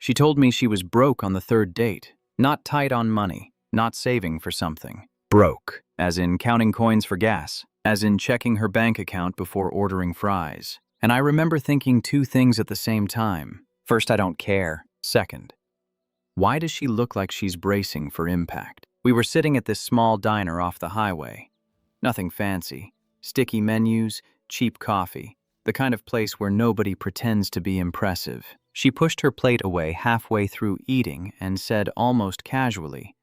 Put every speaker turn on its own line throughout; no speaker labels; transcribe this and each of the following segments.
She told me she was broke on the third date, not tight on money, not saving for something. Broke, as in counting coins for gas, as in checking her bank account before ordering fries. And I remember thinking two things at the same time. First, I don't care. Second, why does she look like she's bracing for impact? We were sitting at this small diner off the highway. Nothing fancy. Sticky menus, cheap coffee. The kind of place where nobody pretends to be impressive. She pushed her plate away halfway through eating and said almost casually,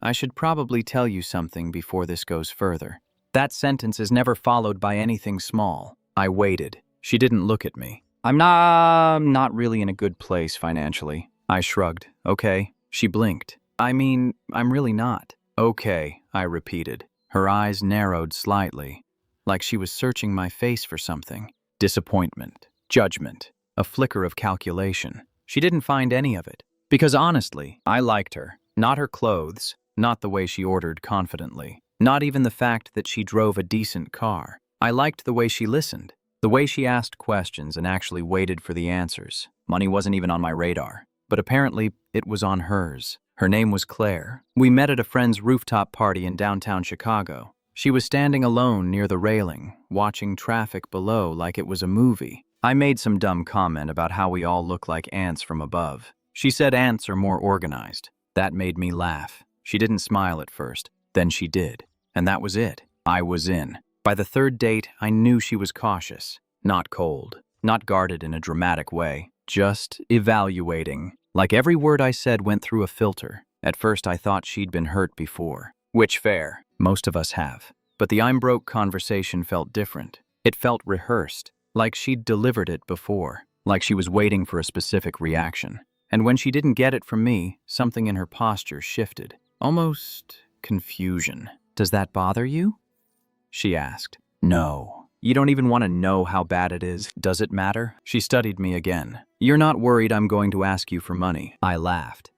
"I should probably tell you something before this goes further." That sentence is never followed by anything small. I waited. She didn't look at me. I'm not really in a good place financially. I shrugged. Okay. She blinked. I'm really not. Okay, I repeated. Her eyes narrowed slightly, like she was searching my face for something. Disappointment, judgment, a flicker of calculation. She didn't find any of it. Because honestly, I liked her. Not her clothes, not the way she ordered confidently, not even the fact that she drove a decent car. I liked the way she listened, the way she asked questions and actually waited for the answers. Money wasn't even on my radar, but apparently it was on hers. Her name was Claire. We met at a friend's rooftop party in downtown Chicago. She was standing alone near the railing, watching traffic below like it was a movie. I made some dumb comment about how we all look like ants from above. She said ants are more organized. That made me laugh. She didn't smile at first, then she did. And that was it. I was in. By the third date, I knew she was cautious, not cold, not guarded in a dramatic way, just evaluating. Like every word I said went through a filter. At first I thought she'd been hurt before. Which fair. Most of us have. But the I'm broke conversation felt different. It felt rehearsed, like she'd delivered it before, like she was waiting for a specific reaction. And when she didn't get it from me, something in her posture shifted. Almost confusion. "Does that bother you?" she asked. "No. You don't even want to know how bad it is. Does it matter?" She studied me again. "You're not worried I'm going to ask you for money." I laughed.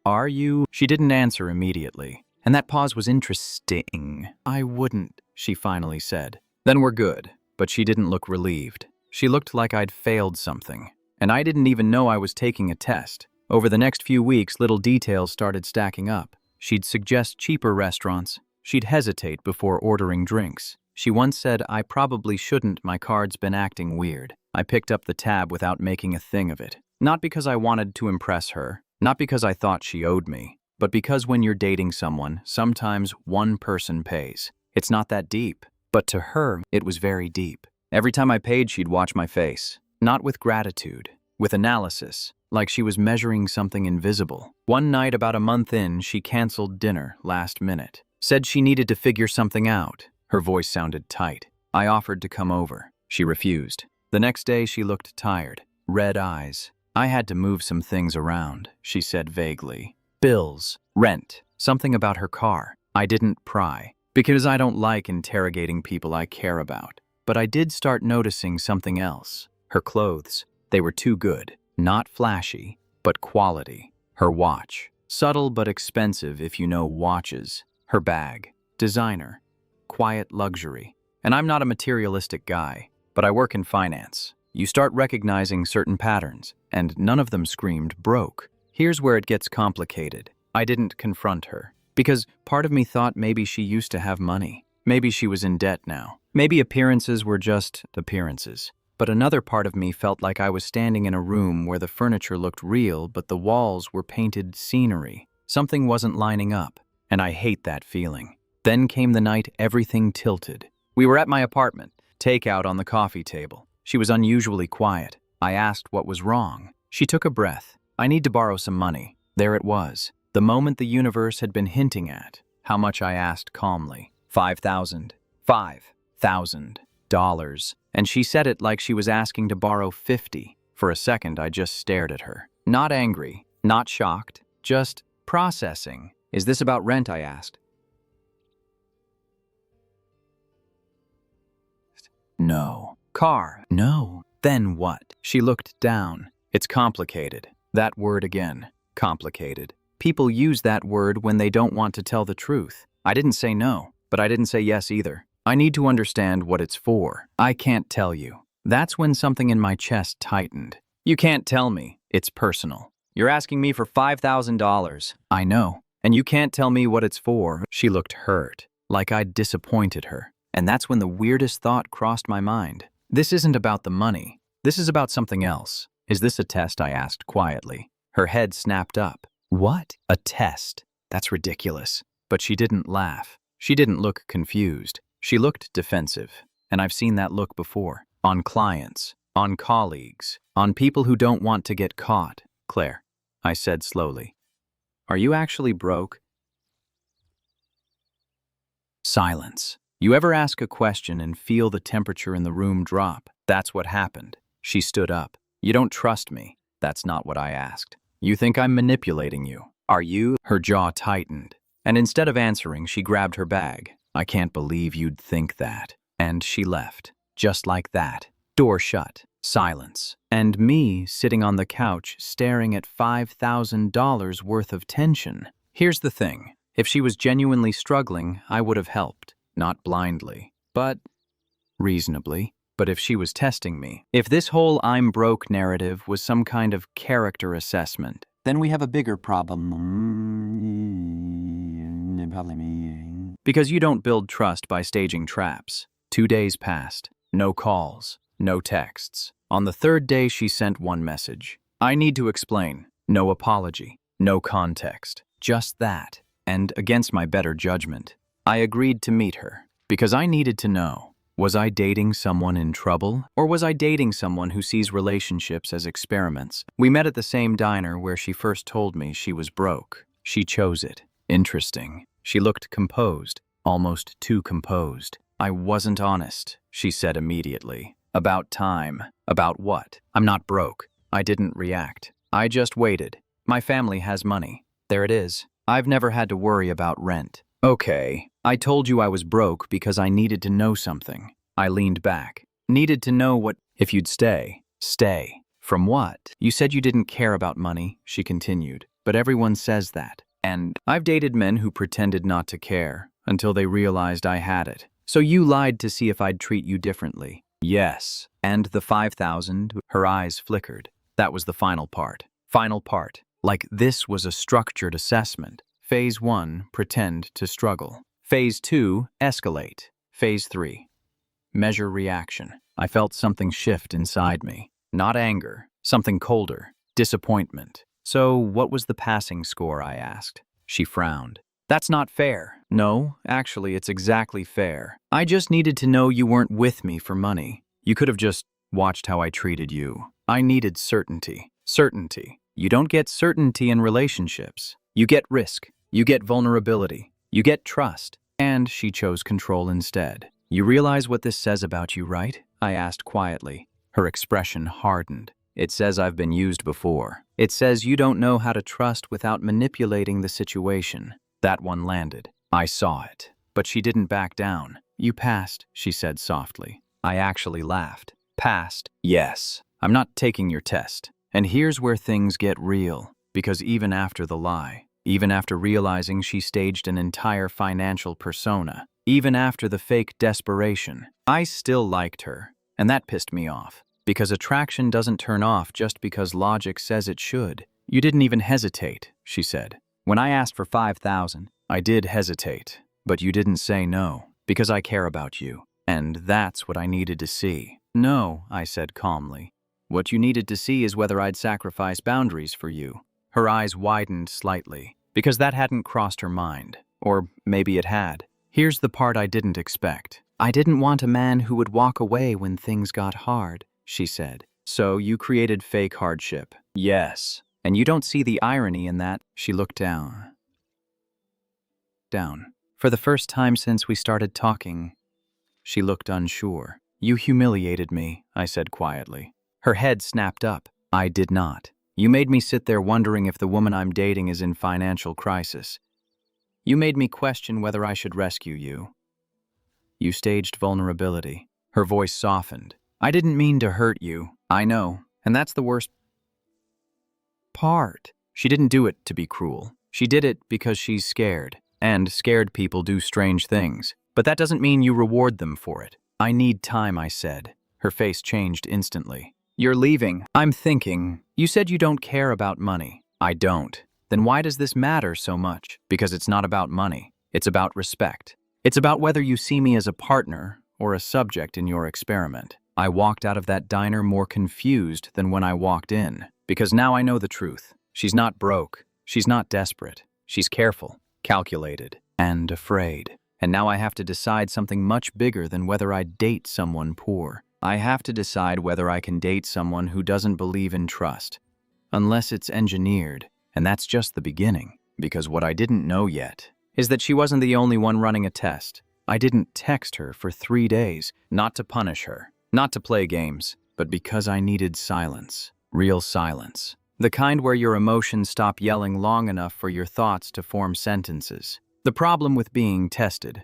"Are you?" She didn't answer immediately. And that pause was interesting. "I wouldn't," she finally said. "Then we're good." But she didn't look relieved. She looked like I'd failed something. And I didn't even know I was taking a test. Over the next few weeks, little details started stacking up. She'd suggest cheaper restaurants. She'd hesitate before ordering drinks. She once said, "I probably shouldn't, my card's been acting weird." I picked up the tab without making a thing of it. Not because I wanted to impress her, not because I thought she owed me, but because when you're dating someone, sometimes one person pays. It's not that deep. But to her, it was very deep. Every time I paid, she'd watch my face. Not with gratitude, with analysis, like she was measuring something invisible. One night, about a month in, she canceled dinner last minute. Said she needed to figure something out. Her voice sounded tight. I offered to come over. She refused. The next day, she looked tired. Red eyes. "I had to move some things around," she said vaguely. Bills, rent, something about her car. I didn't pry, because I don't like interrogating people I care about. But I did start noticing something else. Her clothes. They were too good. Not flashy, but quality. Her watch. Subtle but expensive if you know watches. Her bag. Designer. Quiet luxury. And I'm not a materialistic guy, but I work in finance. You start recognizing certain patterns, and none of them screamed broke. Here's where it gets complicated. I didn't confront her, because part of me thought maybe she used to have money. Maybe she was in debt now. Maybe appearances were just appearances. But another part of me felt like I was standing in a room where the furniture looked real, but the walls were painted scenery. Something wasn't lining up, and I hate that feeling. Then came the night everything tilted. We were at my apartment, takeout on the coffee table. She was unusually quiet. I asked what was wrong. She took a breath. "I need to borrow some money." There it was. The moment the universe had been hinting at. How much, I asked calmly. $5,000. $5,000. And she said it like she was asking to borrow 50. For a second, I just stared at her. Not angry, not shocked, just processing. "Is this about rent?" I asked. "No." "Car?" "No." "Then what?" She looked down. "It's complicated." That word again. Complicated. People use that word when they don't want to tell the truth. I didn't say no, but I didn't say yes either. I need to understand what it's for. I can't tell you. That's when something in my chest tightened. You can't tell me. It's personal. You're asking me for $5,000. I know. And you can't tell me what it's for. She looked hurt, like I'd disappointed her. And that's when the weirdest thought crossed my mind. This isn't about the money. This is about something else. Is this a test? I asked quietly. Her head snapped up. What? A test? That's ridiculous. But she didn't laugh. She didn't look confused. She looked defensive. And I've seen that look before. On clients, on colleagues, on people who don't want to get caught. Claire, I said slowly, are you actually broke? Silence. You ever ask a question and feel the temperature in the room drop? That's what happened. She stood up. You don't trust me. That's not what I asked. You think I'm manipulating you. Are you? Her jaw tightened. And instead of answering, she grabbed her bag. I can't believe you'd think that. And she left. Just like that. Door shut. Silence. And me sitting on the couch staring at $5,000 worth of tension. Here's the thing. If she was genuinely struggling, I would have helped. Not blindly, but reasonably. But if she was testing me, if this whole I'm broke narrative was some kind of character assessment, then we have a bigger problem. Because you don't build trust by staging traps. 2 days passed. No calls. No texts. On the third day, she sent one message. I need to explain. No apology. No context. Just that. And against my better judgment, I agreed to meet her. Because I needed to know, was I dating someone in trouble? Or was I dating someone who sees relationships as experiments? We met at the same diner where she first told me she was broke. She chose it. Interesting. She looked composed. Almost too composed. I wasn't honest, she said immediately. About time. About what? I'm not broke. I didn't react. I just waited. My family has money. There it is. I've never had to worry about rent. Okay. I told you I was broke because I needed to know something. I leaned back. Needed to know what. If you'd stay. Stay. From what? You said you didn't care about money, she continued. But everyone says that. And I've dated men who pretended not to care until they realized I had it. So you lied to see if I'd treat you differently. Yes. And the 5,000, her eyes flickered. That was the final part. Final part. Like this was a structured assessment. Phase 1, pretend to struggle. Phase 2, escalate. Phase 3, measure reaction. I felt something shift inside me. Not anger, something colder. Disappointment. So what was the passing score, I asked. She frowned. That's not fair. No, actually, it's exactly fair. I just needed to know you weren't with me for money. You could have just watched how I treated you. I needed certainty. Certainty. You don't get certainty in relationships. You get risk. You get vulnerability. You get trust. And she chose control instead. You realize what this says about you, right? I asked quietly. Her expression hardened. It says I've been used before. It says you don't know how to trust without manipulating the situation. That one landed. I saw it. But she didn't back down. You passed, she said softly. I actually laughed. Passed? Yes. I'm not taking your test. And here's where things get real. Because even after the lie, even after realizing she staged an entire financial persona, even after the fake desperation, I still liked her. And that pissed me off. Because attraction doesn't turn off just because logic says it should. You didn't even hesitate, she said. When I asked for 5,000, I did hesitate, but you didn't say no, because I care about you, and that's what I needed to see. No, I said calmly. What you needed to see is whether I'd sacrifice boundaries for you. Her eyes widened slightly, because that hadn't crossed her mind, or maybe it had. Here's the part I didn't expect. I didn't want a man who would walk away when things got hard, she said. So you created fake hardship. Yes. And you don't see the irony in that. She looked down. For the first time since we started talking. She looked unsure. You humiliated me, I said quietly. Her head snapped up. I did not. You made me sit there wondering if the woman I'm dating is in financial crisis. You made me question whether I should rescue you. You staged vulnerability. Her voice softened. I didn't mean to hurt you. I know. And that's the worst part. She didn't do it to be cruel. She did it because she's scared. And scared people do strange things. But that doesn't mean you reward them for it. I need time, I said. Her face changed instantly. You're leaving. I'm thinking. You said you don't care about money. I don't. Then why does this matter so much? Because it's not about money. It's about respect. It's about whether you see me as a partner or a subject in your experiment. I walked out of that diner more confused than when I walked in, because now I know the truth. She's not broke. She's not desperate. She's careful, calculated, and afraid. And now I have to decide something much bigger than whether I date someone poor. I have to decide whether I can date someone who doesn't believe in trust. Unless it's engineered, and that's just the beginning. Because what I didn't know yet is that she wasn't the only one running a test. I didn't text her for 3 days, not to punish her, not to play games, but because I needed silence. Real silence. The kind where your emotions stop yelling long enough for your thoughts to form sentences. The problem with being tested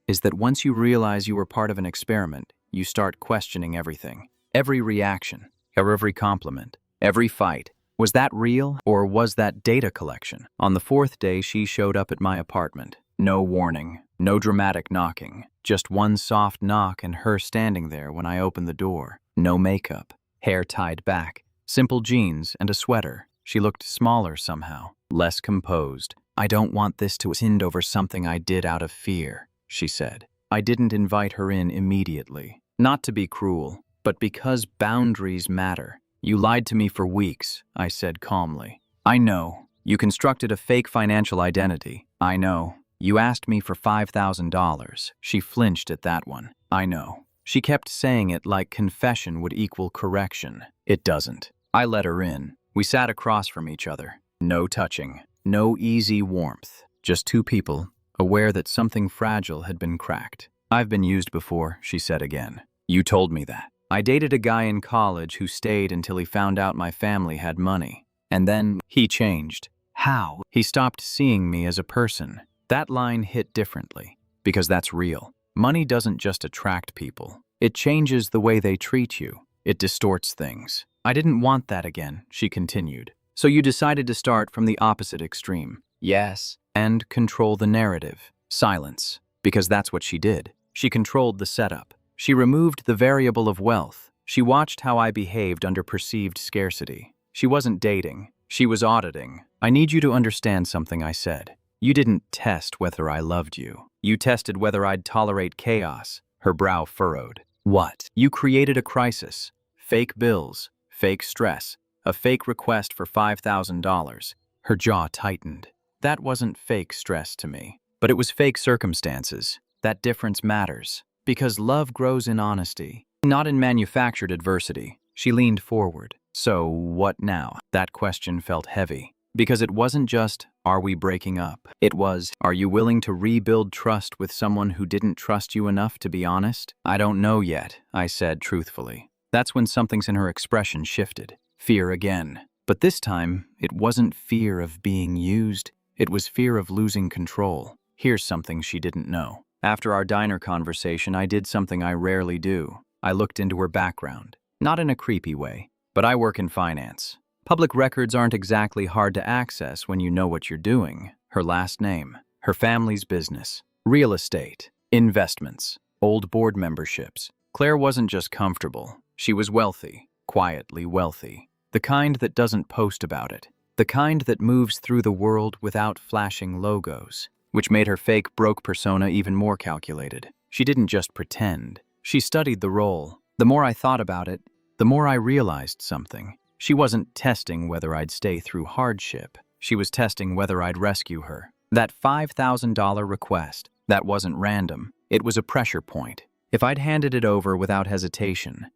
is that once you realize you were part of an experiment, you start questioning everything. Every reaction, or every compliment, every fight. Was that real, or was that data collection? On the 4th day, she showed up at my apartment. No warning, no dramatic knocking, just one soft knock and her standing there when I opened the door. No makeup, hair tied back, simple jeans and a sweater. She looked smaller somehow, less composed. I don't want this to end over something I did out of fear, she said. I didn't invite her in immediately. Not to be cruel, but because boundaries matter. You lied to me for weeks, I said calmly. I know. You constructed a fake financial identity. I know. You asked me for $5,000. She flinched at that one. I know. She kept saying it like confession would equal correction. It doesn't. I let her in. We sat across from each other. No touching. No easy warmth. Just two people, aware that something fragile had been cracked. I've been used before, she said again. You told me that. I dated a guy in college who stayed until he found out my family had money. And then he changed. How? He stopped seeing me as a person. That line hit differently, because that's real. Money doesn't just attract people. It changes the way they treat you. It distorts things. I didn't want that again, she continued. So you decided to start from the opposite extreme. Yes. And control the narrative. Silence. Because that's what she did. She controlled the setup. She removed the variable of wealth. She watched how I behaved under perceived scarcity. She wasn't dating. She was auditing. I need you to understand something, I said. You didn't test whether I loved you. You tested whether I'd tolerate chaos. Her brow furrowed. What? You created a crisis. Fake bills. Fake stress. A fake request for $5,000. Her jaw tightened. That wasn't fake stress to me. But it was fake circumstances. That difference matters. Because love grows in honesty, not in manufactured adversity. She leaned forward. So, what now? That question felt heavy. Because it wasn't just, are we breaking up? It was, are you willing to rebuild trust with someone who didn't trust you enough to be honest? I don't know yet, I said truthfully. That's when something in her expression shifted. Fear again. But this time, it wasn't fear of being used. It was fear of losing control. Here's something she didn't know. After our diner conversation, I did something I rarely do. I looked into her background. Not in a creepy way, but I work in finance. Public records aren't exactly hard to access when you know what you're doing. Her last name, her family's business, real estate, investments, old board memberships. Claire wasn't just comfortable. She was wealthy, quietly wealthy. The kind that doesn't post about it. The kind that moves through the world without flashing logos. Which made her fake broke persona even more calculated. She didn't just pretend. She studied the role. The more I thought about it, the more I realized something. She wasn't testing whether I'd stay through hardship. She was testing whether I'd rescue her. That $5,000 request, that wasn't random. It was a pressure point. If I'd handed it over without hesitation,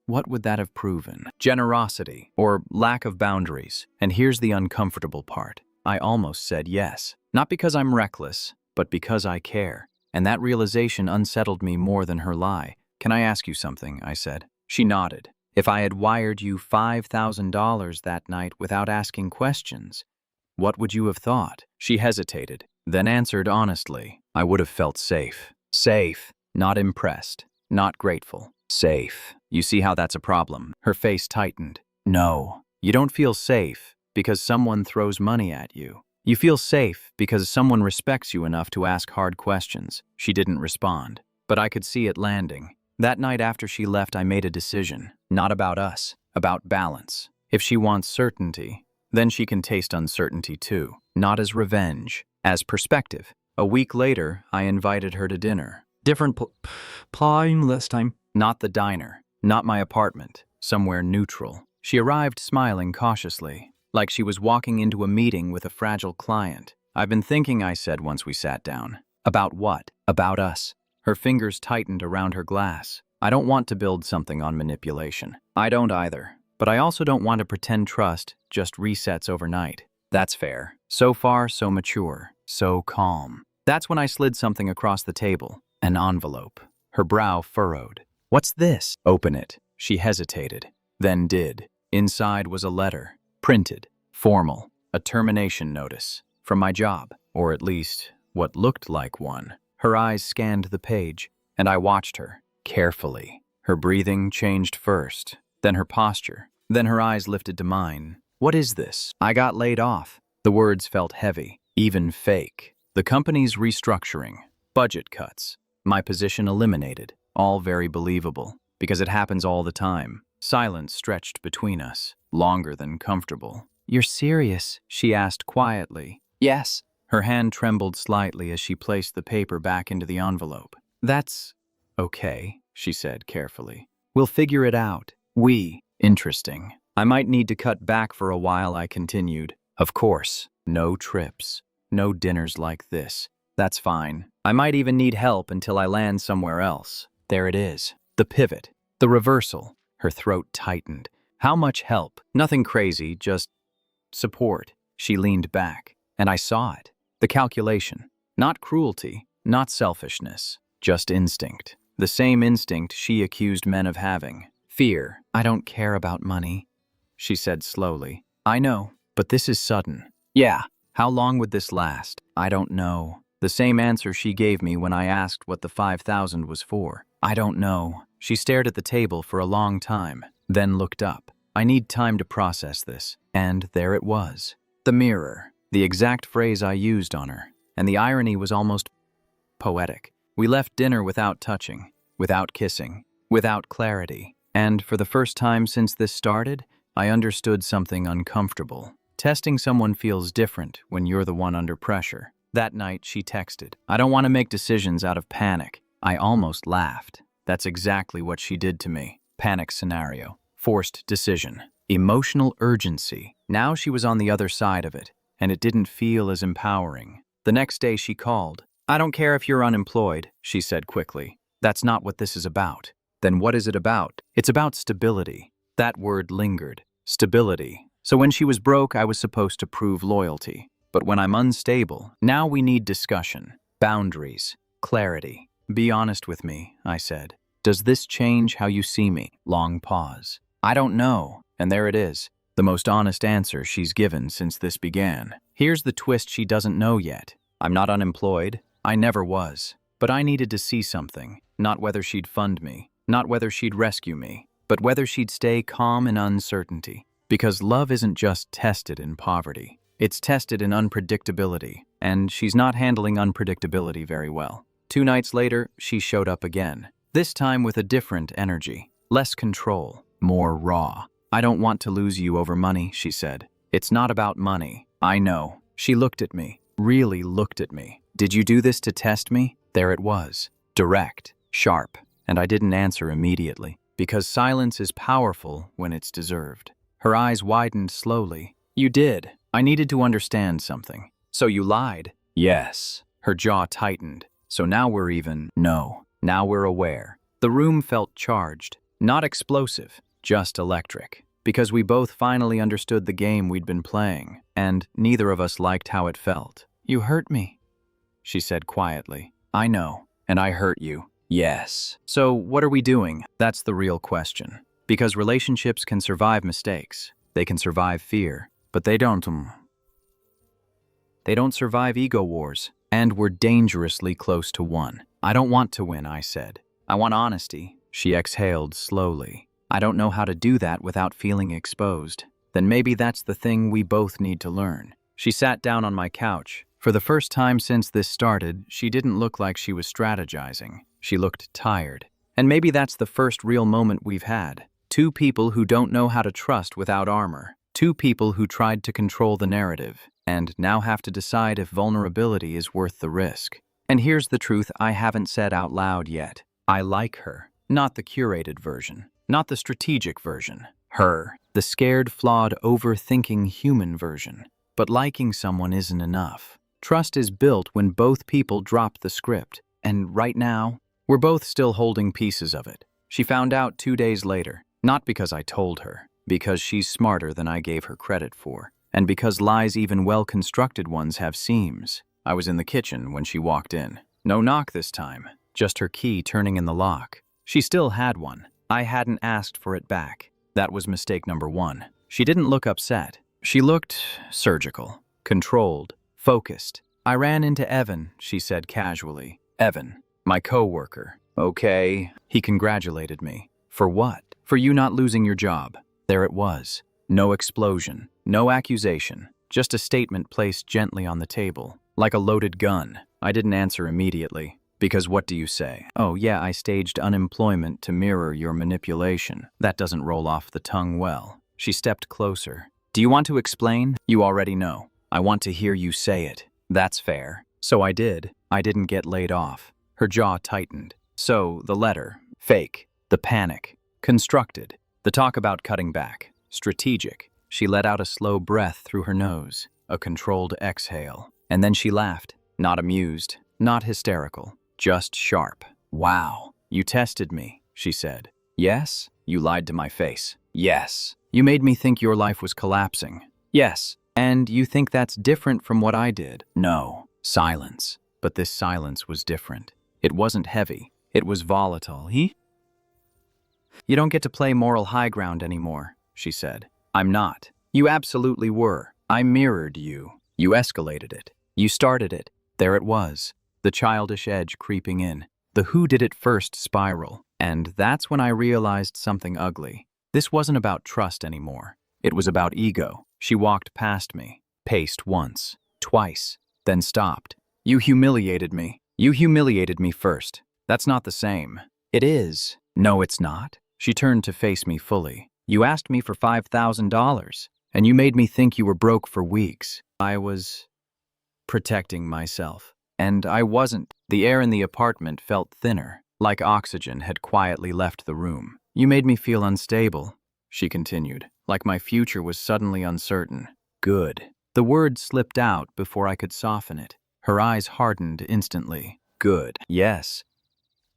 what would that have proven? Generosity, or lack of boundaries. And here's the uncomfortable part. I almost said yes. Not because I'm reckless, but because I care. And that realization unsettled me more than her lie. Can I ask you something? I said. She nodded. If I had wired you $5,000 that night without asking questions, what would you have thought? She hesitated, then answered honestly. I would have felt safe. Safe. Not impressed. Not grateful. Safe. You see how that's a problem? Her face tightened. No. You don't feel safe because someone throws money at you. You feel safe because someone respects you enough to ask hard questions. She didn't respond, but I could see it landing. That night after she left, I made a decision. Not about us, about balance. If she wants certainty, Then she can taste uncertainty too, not as revenge, as perspective. A week later, I invited her to dinner.
Different time this time.
Not the diner, not my apartment, somewhere neutral. She arrived smiling cautiously, like she was walking into a meeting with a fragile client. "I've been thinking," I said once we sat down. "About what?" "About us." Her fingers tightened around her glass. "I don't want to build something on manipulation." "I don't either. But I also don't want to pretend trust just resets overnight." "That's fair." So far, so mature, so calm. That's when I slid something across the table. An envelope. Her brow furrowed. "What's this?" "Open it." She hesitated, then did. Inside was a letter. Printed. Formal. A termination notice. From my job. Or at least, what looked like one. Her eyes scanned the page, and I watched her, carefully. Her breathing changed first, then her posture, then her eyes lifted to mine. "What is this?" "I got laid off." The words felt heavy, even fake. The company's restructuring. Budget cuts. My position eliminated. All very believable, because it happens all the time. Silence stretched between us, longer than comfortable. "You're serious?" she asked quietly. "Yes." Her hand trembled slightly as she placed the paper back into the envelope. "That's okay," she said carefully. "We'll figure it out." Interesting. I might need to cut back for a while, I continued. "Of course. No trips. No dinners like this. That's fine. I might even need help until I land somewhere else." There it is. The pivot. The reversal. Her throat tightened. "How much help?" "Nothing crazy, just support." She leaned back, and I saw it. The calculation. Not cruelty, not selfishness, just instinct. The same instinct she accused men of having. Fear. "I don't care about money," she said slowly. "I know, but this is sudden." "Yeah." "How long would this last?" "I don't know." The same answer she gave me when I asked what the 5,000 was for. "I don't know." She stared at the table for a long time, then looked up. "I need time to process this." And there it was. The mirror. The exact phrase I used on her. And the irony was almost poetic. We left dinner without touching, without kissing, without clarity. And for the first time since this started, I understood something uncomfortable. Testing someone feels different when you're the one under pressure. That night, she texted, "I don't want to make decisions out of panic." I almost laughed. That's exactly what she did to me. Panic scenario. Forced decision. Emotional urgency. Now she was on the other side of it, and it didn't feel as empowering. The next day she called. "I don't care if you're unemployed," she said quickly. "That's not what this is about." Then what is it about? It's about stability. That word lingered. Stability. So when she was broke, I was supposed to prove loyalty. But when I'm unstable, now we need discussion, boundaries, clarity. "Be honest with me," I said. "Does this change how you see me?" Long pause. "I don't know." And there it is. The most honest answer she's given since this began. Here's the twist she doesn't know yet. I'm not unemployed. I never was. But I needed to see something. Not whether she'd fund me. Not whether she'd rescue me. But whether she'd stay calm in uncertainty. Because love isn't just tested in poverty. It's tested in unpredictability. And she's not handling unpredictability very well. 2 nights later, she showed up again. This time with a different energy. Less control. More raw. "I don't want to lose you over money," she said. "It's not about money." "I know." She looked at me. Really looked at me. "Did you do this to test me?" There it was. Direct. Sharp. And I didn't answer immediately. Because silence is powerful when it's deserved. Her eyes widened slowly. "You did. I needed to understand something." "So you lied?" "Yes." Her jaw tightened. "So now we're even?" "No. Now we're aware." The room felt charged. Not explosive, just electric. Because we both finally understood the game we'd been playing, and neither of us liked how it felt. "You hurt me," she said quietly. "I know. And I hurt you." "Yes." "So what are we doing?" That's the real question. Because relationships can survive mistakes. They can survive fear. But they don't survive ego wars. And we're dangerously close to one. "I don't want to win," I said. "I want honesty." She exhaled slowly. "I don't know how to do that without feeling exposed." Then maybe that's the thing we both need to learn. She sat down on my couch. For the first time since this started, she didn't look like she was strategizing. She looked tired. And maybe that's the first real moment we've had. 2 people who don't know how to trust without armor. Two people who tried to control the narrative and now have to decide if vulnerability is worth the risk. And here's the truth I haven't said out loud yet. I like her. Not the curated version. Not the strategic version. Her. The scared, flawed, overthinking human version. But liking someone isn't enough. Trust is built when both people drop the script. And right now, we're both still holding pieces of it. She found out 2 days later. Not because I told her. Because she's smarter than I gave her credit for. And because lies, even well-constructed ones, have seams. I was in the kitchen when she walked in. No knock this time. Just her key turning in the lock. She still had one. I hadn't asked for it back. That was mistake number 1. She didn't look upset. She looked surgical, controlled, focused. I ran into Evan, she said casually. Evan, my coworker. Okay. He congratulated me. For what? For you not losing your job. There it was. No explosion, no accusation, just a statement placed gently on the table, like a loaded gun. I didn't answer immediately. Because what do you say? Oh yeah, I staged unemployment to mirror your manipulation. That doesn't roll off the tongue well. She stepped closer. Do you want to explain? You already know. I want to hear you say it. That's fair. So I did. I didn't get laid off. Her jaw tightened. So, the letter. Fake. The panic. Constructed. The talk about cutting back. Strategic. She let out a slow breath through her nose. A controlled exhale. And then she laughed. Not amused. Not hysterical. Just sharp. Wow. You tested me, she said. Yes? You lied to my face. Yes. You made me think your life was collapsing. Yes. And you think that's different from what I did? No. Silence. But this silence was different. It wasn't heavy. It was volatile. You don't get to play moral high ground anymore, she said. I'm not. You absolutely were. I mirrored you. You escalated it. You started it. There it was. The childish edge creeping in. The who did it first spiral. And that's when I realized something ugly. This wasn't about trust anymore. It was about ego. She walked past me, paced once, twice, then stopped. You humiliated me. You humiliated me first. That's not the same. It is. No, it's not. She turned to face me fully. You asked me for $5,000, and you made me think you were broke for weeks. I was protecting myself. And I wasn't. The air in the apartment felt thinner, like oxygen had quietly left the room. You made me feel unstable, she continued, like my future was suddenly uncertain. Good. The word slipped out before I could soften it. Her eyes hardened instantly. Good. Yes.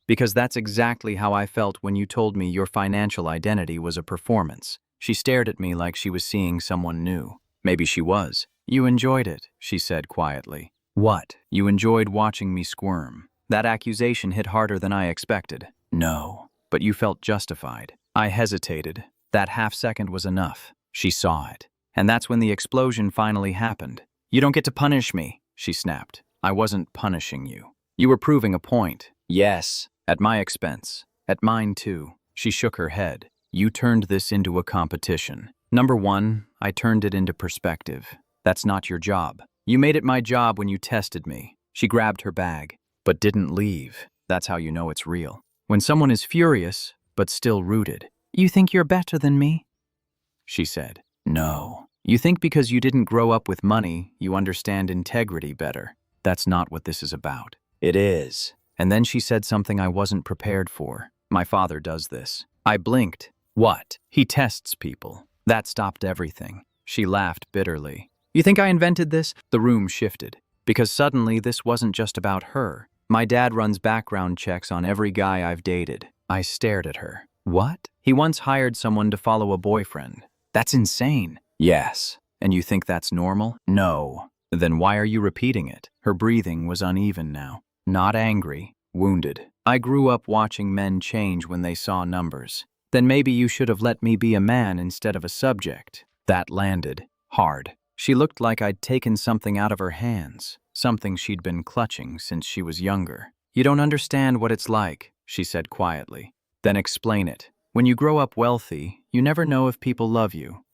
Because that's exactly how I felt when you told me your financial identity was a performance. She stared at me like she was seeing someone new. Maybe she was. You enjoyed it, she said quietly. What? You enjoyed watching me squirm. That accusation hit harder than I expected. No. But you felt justified. I hesitated. That half-second was enough. She saw it. And that's when the explosion finally happened. You don't get to punish me, she snapped. I wasn't punishing you. You were proving a point. Yes. At my expense. At mine too. She shook her head. You turned this into a competition. Number 1, I turned it into perspective. That's not your job. You made it my job when you tested me. She grabbed her bag, but didn't leave. That's how you know it's real. When someone is furious, but still rooted. You think you're better than me? She said. No. You think because you didn't grow up with money, you understand integrity better. That's not what this is about. It is. And then she said something I wasn't prepared for. My father does this. I blinked. What? He tests people. That stopped everything. She laughed bitterly. You think I invented this? The room shifted. Because suddenly this wasn't just about her. My dad runs background checks on every guy I've dated. I stared at her. What? He once hired someone to follow a boyfriend. That's insane. Yes. And you think that's normal? No. Then why are you repeating it? Her breathing was uneven now. Not angry, wounded. I grew up watching men change when they saw numbers. Then maybe you should have let me be a man instead of a subject. That landed. Hard. She looked like I'd taken something out of her hands, something she'd been clutching since she was younger. You don't understand what it's like, she said quietly. Then explain it. When you grow up wealthy, you never know if people love you,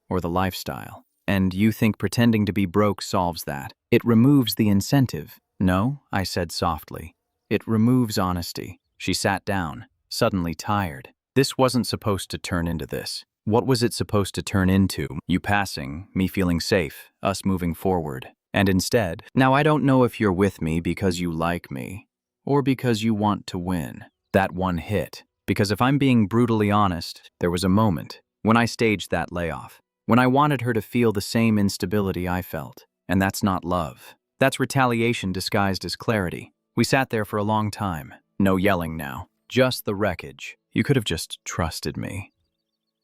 or the lifestyle. And you think pretending to be broke solves that. It removes the incentive. No, I said softly. It removes honesty. She sat down, suddenly tired. This wasn't supposed to turn into this. What was it supposed to turn into? You passing, me feeling safe, us moving forward. And instead, now I don't know if you're with me because you like me, or because you want to win. That one hit. Because if I'm being brutally honest, there was a moment when I staged that layoff, when I wanted her to feel the same instability I felt. And that's not love. That's retaliation disguised as clarity. We sat there for a long time. No yelling now. Just the wreckage. You could have just trusted me,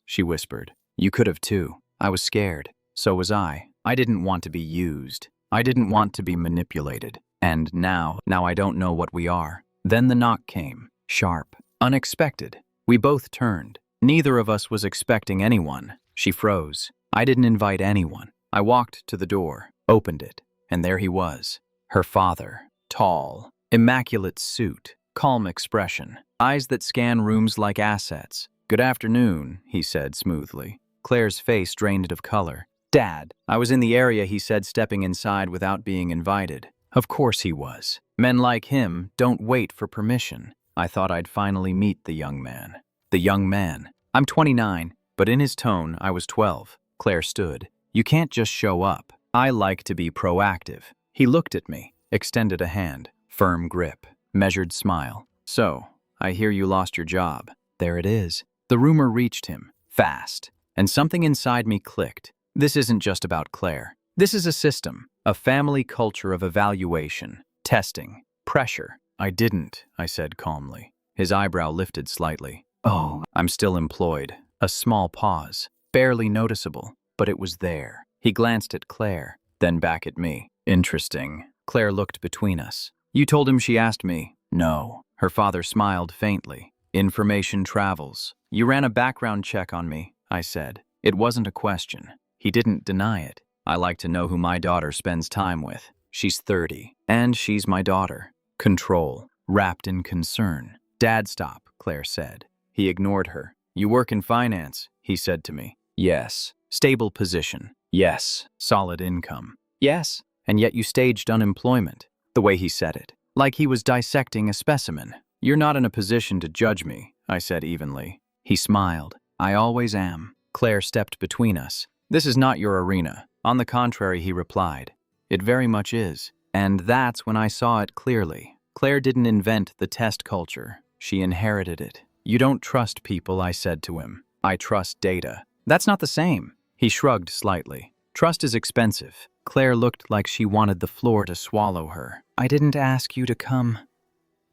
she whispered. You could have too. I was scared. So was I. I didn't want to be used. I didn't want to be manipulated. And now I don't know what we are. Then the knock came. Sharp. Unexpected. We both turned. Neither of us was expecting anyone. She froze. I didn't invite anyone. I walked to the door, opened it, and there he was. Her father. Tall. Immaculate suit. Calm expression. Eyes that scan rooms like assets. Good afternoon, he said smoothly. Claire's face drained it of color. Dad. I was in the area, he said, stepping inside without being invited. Of course he was. Men like him don't wait for permission. I thought I'd finally meet the young man. The young man. I'm 29, but in his tone, I was 12. Claire stood. You can't just show up. I like to be proactive. He looked at me, extended a hand. Firm grip. Measured smile. So, I hear you lost your job. There it is. The rumor reached him. Fast. And something inside me clicked. This isn't just about Claire. This is a system. A family culture of evaluation. Testing. Pressure. I didn't, I said calmly. His eyebrow lifted slightly. Oh, I'm still employed. A small pause. Barely noticeable, but it was there. He glanced at Claire, then back at me. Interesting. Claire looked between us. You told him she asked me? No. Her father smiled faintly. Information travels. You ran a background check on me, I said. It wasn't a question. He didn't deny it. I like to know who my daughter spends time with. She's 30, and she's my daughter. Control, wrapped in concern. Dad, stop, Claire said. He ignored her. You work in finance, he said to me. Yes. Stable position. Yes. Solid income. Yes. And yet you staged unemployment. The way he said it. Like he was dissecting a specimen. You're not in a position to judge me, I said evenly. He smiled. I always am. Claire stepped between us. This is not your arena. On the contrary, he replied. It very much is. And that's when I saw it clearly. Claire didn't invent the test culture. She inherited it. You don't trust people, I said to him. I trust data. That's not the same. He shrugged slightly. Trust is expensive. Claire looked like she wanted the floor to swallow her. I didn't ask you to come,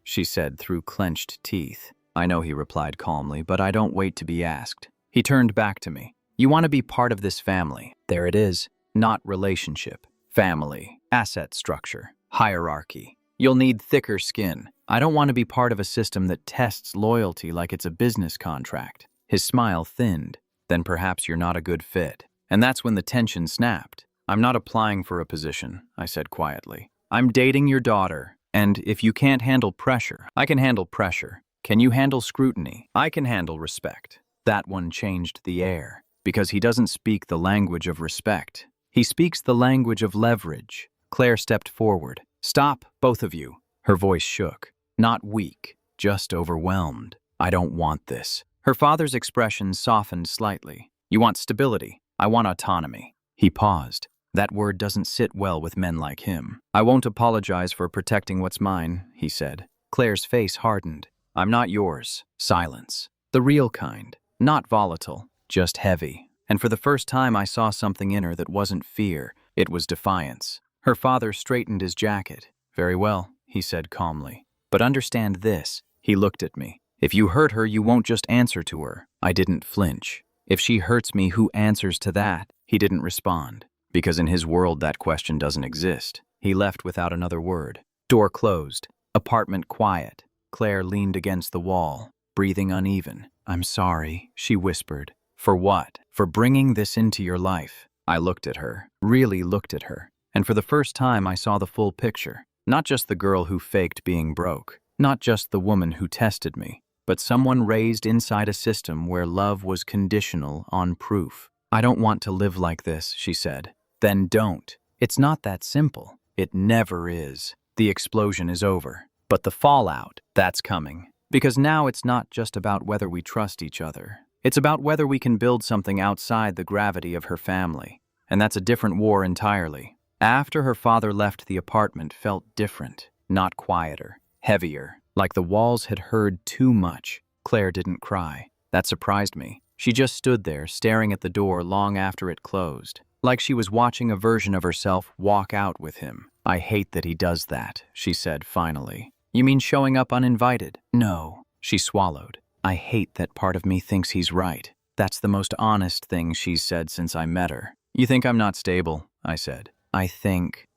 she said through clenched teeth. I know, he replied calmly, but I don't wait to be asked. He turned back to me. You want to be part of this family. There it is. Not relationship. Family. Asset structure. Hierarchy. You'll need thicker skin. I don't want to be part of a system that tests loyalty like it's a business contract. His smile thinned. Then perhaps you're not a good fit. And that's when the tension snapped. I'm not applying for a position, I said quietly. I'm dating your daughter, and if you can't handle pressure, I can handle pressure. Can you handle scrutiny? I can handle respect. That one changed the air, because he doesn't speak the language of respect. He speaks the language of leverage. Claire stepped forward. Stop, both of you. Her voice shook. Not weak, just overwhelmed. I don't want this. Her father's expression softened slightly. You want stability. I want autonomy. He paused. That word doesn't sit well with men like him. I won't apologize for protecting what's mine, he said. Claire's face hardened. I'm not yours. Silence. The real kind. Not volatile, just heavy. And for the first time I saw something in her that wasn't fear. It was defiance. Her father straightened his jacket. Very well, he said calmly. But understand this. He looked at me. If you hurt her, you won't just answer to her. I didn't flinch. If she hurts me, who answers to that? He didn't respond. Because in his world, that question doesn't exist. He left without another word. Door closed. Apartment quiet. Claire leaned against the wall, breathing uneven. I'm sorry, she whispered. For what? For bringing this into your life. I looked at her, really looked at her. And for the first time, I saw the full picture. Not just the girl who faked being broke. Not just the woman who tested me. But someone raised inside a system where love was conditional on proof. I don't want to live like this, she said. Then don't. It's not that simple. It never is. The explosion is over. But the fallout, that's coming. Because now it's not just about whether we trust each other. It's about whether we can build something outside the gravity of her family. And that's a different war entirely. After her father left, the apartment felt different, not quieter, heavier, like the walls had heard too much. Claire didn't cry. That surprised me. She just stood there, staring at the door long after it closed, like she was watching a version of herself walk out with him. I hate that he does that, she said finally. You mean showing up uninvited? No, she swallowed. I hate that part of me thinks he's right. That's the most honest thing she's said since I met her. You think I'm not stable, I said. I think.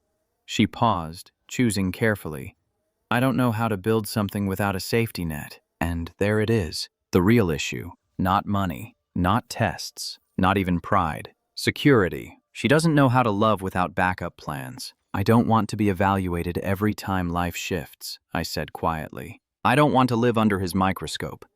She paused, choosing carefully. I don't know how to build something without a safety net. And there it is. The real issue. Not money. Not tests. Not even pride. Security. She doesn't know how to love without backup plans. I don't want to be evaluated every time life shifts, I said quietly. I don't want to live under his microscope.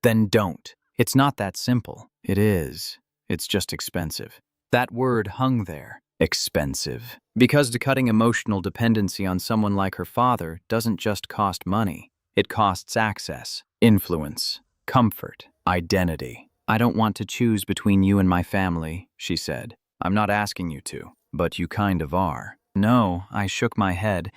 Then don't. It's not that simple. It is. It's just expensive. That word hung there. Expensive. Because cutting emotional dependency on someone like her father doesn't just cost money. It costs access, influence, comfort, identity. I don't want to choose between you and my family, she said. I'm not asking you to, but you kind of are. No, I shook my head.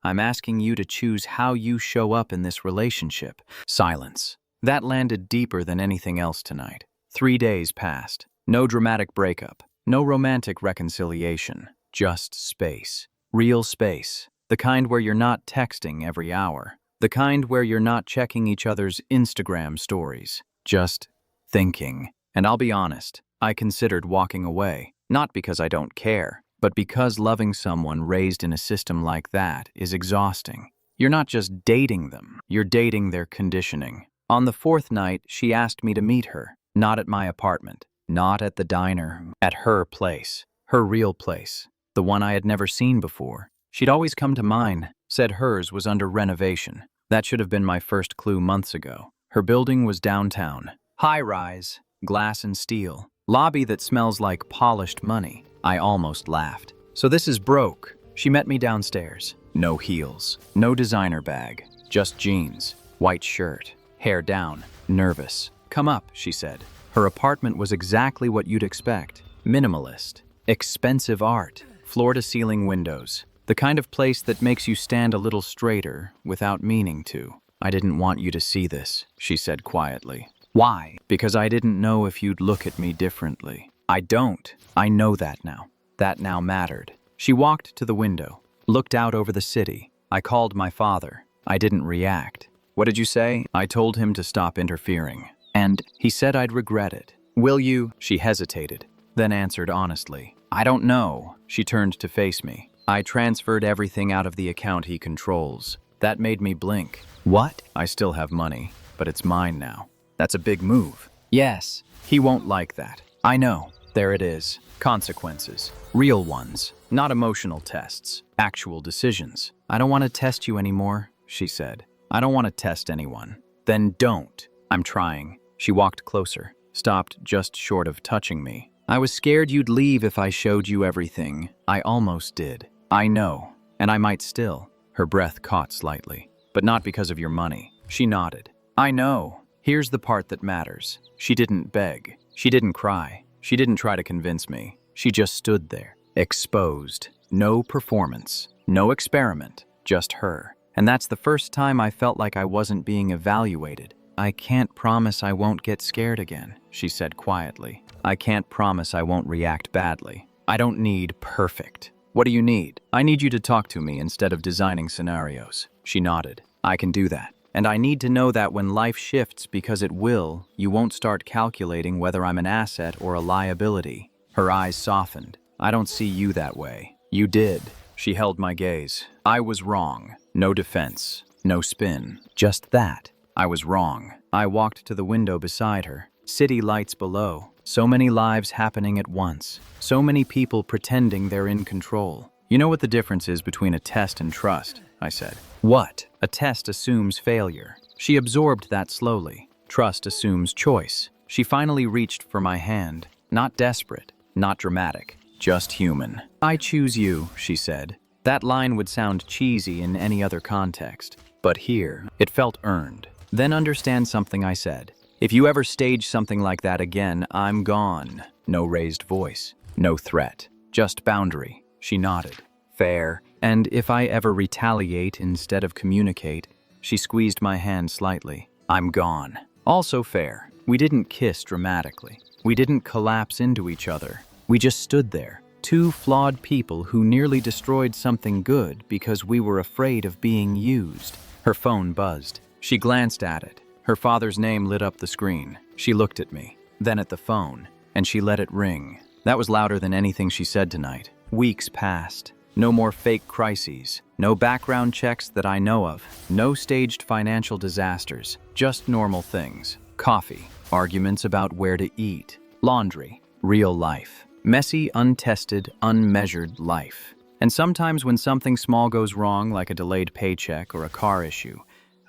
I'm asking you to choose how you show up in this relationship. Silence. That landed deeper than anything else tonight. 3 days passed. No dramatic breakup. No romantic reconciliation. Just space. Real space. The kind where you're not texting every hour. The kind where you're not checking each other's Instagram stories. Just thinking. And I'll be honest, I considered walking away. Not because I don't care, but because loving someone raised in a system like that is exhausting. You're not just dating them, you're dating their conditioning. On the 4th night, she asked me to meet her, not at my apartment, not at the diner, at her place, her real place, the one I had never seen before. She'd always come to mine, said hers was under renovation. That should have been my first clue months ago. Her building was downtown, high-rise, glass and steel, lobby that smells like polished money. I almost laughed. So this is broke. She met me downstairs. No heels, no designer bag, just jeans, white shirt. Hair down, nervous. Come up, she said. Her apartment was exactly what you'd expect. Minimalist. Expensive art. Floor-to-ceiling windows. The kind of place that makes you stand a little straighter without meaning to. I didn't want you to see this, she said quietly. Why? Because I didn't know if you'd look at me differently. I don't. I know that now. That now mattered. She walked to the window, looked out over the city. I called my father. I didn't react. What did you say? I told him to stop interfering. And he said I'd regret it. Will you? She hesitated, then answered honestly. I don't know. She turned to face me. I transferred everything out of the account he controls. That made me blink. What? I still have money, but it's mine now. That's a big move. Yes. He won't like that. I know. There it is. Consequences. Real ones. Not emotional tests. Actual decisions. I don't want to test you anymore, she said. I don't want to test anyone. Then don't. I'm trying. She walked closer, stopped just short of touching me. I was scared you'd leave if I showed you everything. I almost did. I know. And I might still. Her breath caught slightly. But not because of your money. She nodded. I know. Here's the part that matters. She didn't beg. She didn't cry. She didn't try to convince me. She just stood there, exposed. No performance. No experiment. Just her. And that's the first time I felt like I wasn't being evaluated. I can't promise I won't get scared again, she said quietly. I can't promise I won't react badly. I don't need perfect. What do you need? I need you to talk to me instead of designing scenarios. She nodded. I can do that. And I need to know that when life shifts, because it will, you won't start calculating whether I'm an asset or a liability. Her eyes softened. I don't see you that way. You did. She held my gaze. I was wrong. No defense. No spin. Just that. I was wrong. I walked to the window beside her. City lights below. So many lives happening at once. So many people pretending they're in control. You know what the difference is between a test and trust, I said. What? A test assumes failure. She absorbed that slowly. Trust assumes choice. She finally reached for my hand. Not desperate. Not dramatic. Just human. I choose you, she said. That line would sound cheesy in any other context. But here, it felt earned. Then understand something I said. If you ever stage something like that again, I'm gone. No raised voice. No threat. Just boundary. She nodded. Fair. And if I ever retaliate instead of communicate, she squeezed my hand slightly. I'm gone. Also fair. We didn't kiss dramatically. We didn't collapse into each other. We just stood there. Two flawed people who nearly destroyed something good because we were afraid of being used. Her phone buzzed. She glanced at it. Her father's name lit up the screen. She looked at me, then at the phone, and she let it ring. That was louder than anything she said tonight. Weeks passed. No more fake crises. No background checks that I know of. No staged financial disasters. Just normal things. Coffee. Arguments about where to eat. Laundry. Real life. Messy, untested, unmeasured life. And sometimes when something small goes wrong, like a delayed paycheck or a car issue,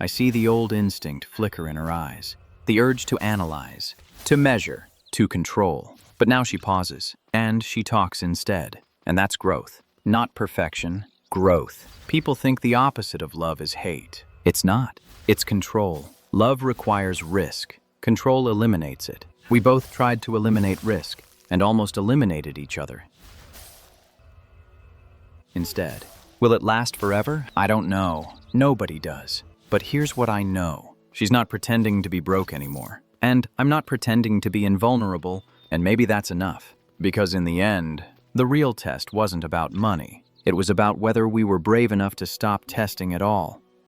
I see the old instinct flicker in her eyes. The urge to analyze, to measure, to control. But now she pauses, and she talks instead. And that's growth. Not perfection, growth. People think the opposite of love is hate. It's not. It's control. Love requires risk. Control eliminates it. We both tried to eliminate risk, and almost eliminated each other. Instead, will it last forever? I don't know. Nobody does. But here's what I know. She's not pretending to be broke anymore. And I'm not pretending to be invulnerable, and maybe that's enough. Because in the end, the real test wasn't about money. It was about whether we were brave enough to stop testing at all.